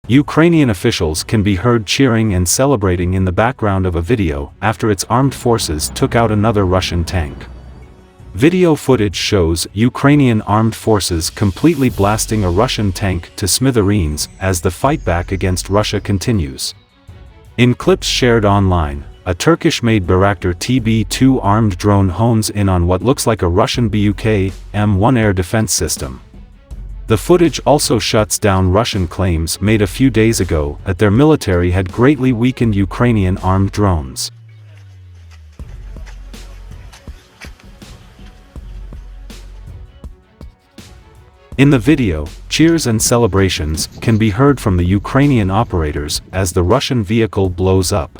Ukrainian officials can be heard cheering and celebrating in the background of a video after its armed forces took out another Russian tank. Video footage shows Ukrainian armed forces completely blasting a Russian tank to smithereens as the fight back against Russia continues. In clips shared online, a Turkish-made Bayraktar TB2 armed drone hones in on what looks like a Russian Buk M1 air defense system. The footage also shuts down Russian claims made a few days ago that their military had greatly weakened Ukrainian armed drones. In the video, cheers and celebrations can be heard from the Ukrainian operators as the Russian vehicle blows up.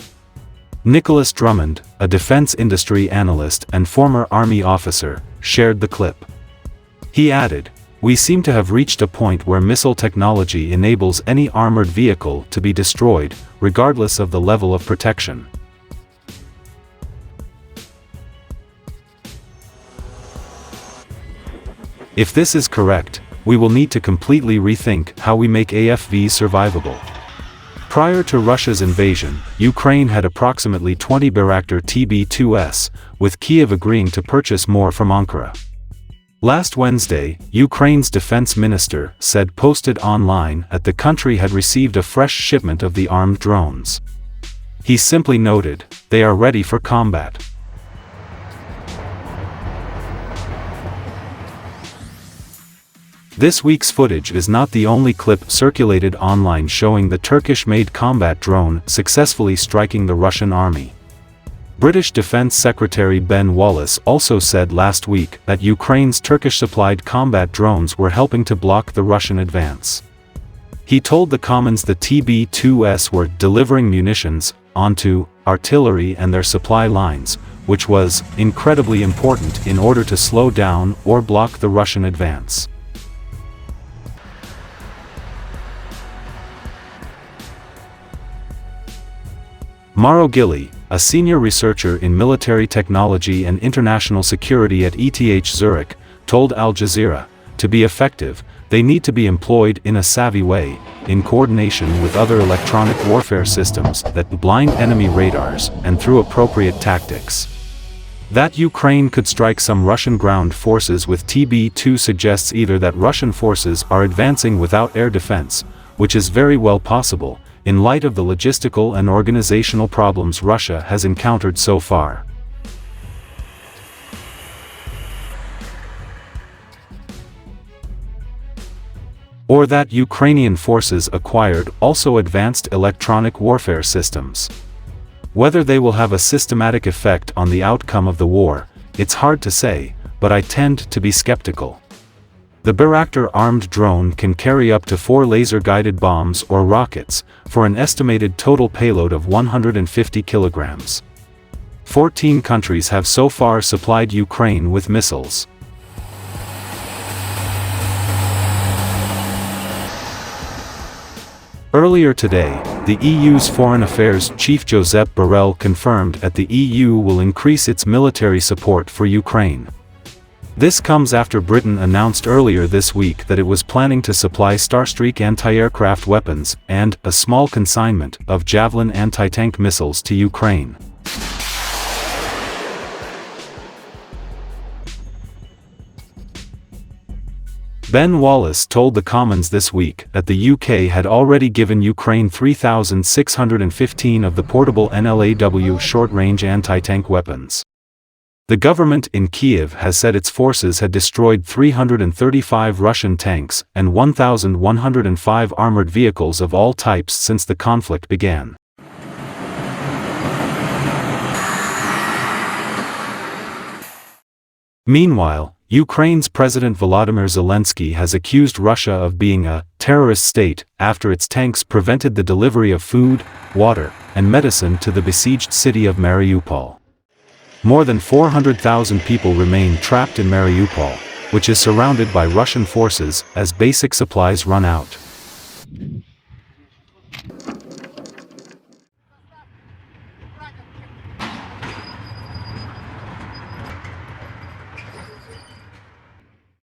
Nicholas Drummond, a defense industry analyst and former army officer, shared the clip. He added, "We seem to have reached a point where missile technology enables any armored vehicle to be destroyed, regardless of the level of protection." If this is correct, we will need to completely rethink how we make AFVs survivable. Prior to Russia's invasion, Ukraine had approximately 20 Bayraktar TB2s, with Kiev agreeing to purchase more from Ankara. Last Wednesday, Ukraine's defense minister said posted online that the country had received a fresh shipment of the armed drones. He simply noted, "They are ready for combat." This week's footage is not the only clip circulated online showing the Turkish-made combat drone successfully striking the Russian army. British Defense Secretary Ben Wallace also said last week that Ukraine's Turkish-supplied combat drones were helping to block the Russian advance. He told the Commons the TB2s were delivering munitions onto artillery and their supply lines, which was incredibly important in order to slow down or block the Russian advance. Mauro Gilli, a senior researcher in military technology and international security at ETH Zurich, told Al Jazeera, "To be effective, they need to be employed in a savvy way, in coordination with other electronic warfare systems that blind enemy radars and through appropriate tactics." That Ukraine could strike some Russian ground forces with TB2 suggests either that Russian forces are advancing without air defense, which is very well possible, in light of the logistical and organizational problems Russia has encountered so far. Or that Ukrainian forces acquired also advanced electronic warfare systems. Whether they will have a systematic effect on the outcome of the war, it's hard to say, but I tend to be skeptical. The Bayraktar armed drone can carry up to 4 laser-guided bombs or rockets, for an estimated total payload of 150 kilograms. 14 countries have so far supplied Ukraine with missiles. Earlier today, the EU's Foreign Affairs Chief Josep Borrell confirmed that the EU will increase its military support for Ukraine. This comes after Britain announced earlier this week that it was planning to supply Starstreak anti-aircraft weapons and a small consignment of Javelin anti-tank missiles to Ukraine. Ben Wallace told the Commons this week that the UK had already given Ukraine 3,615 of the portable NLAW short-range anti-tank weapons. The government in Kiev has said its forces had destroyed 335 Russian tanks and 1,105 armored vehicles of all types since the conflict began. Meanwhile, Ukraine's President Volodymyr Zelensky has accused Russia of being a terrorist state after its tanks prevented the delivery of food, water, and medicine to the besieged city of Mariupol. More than 400,000 people remain trapped in Mariupol, which is surrounded by Russian forces as basic supplies run out.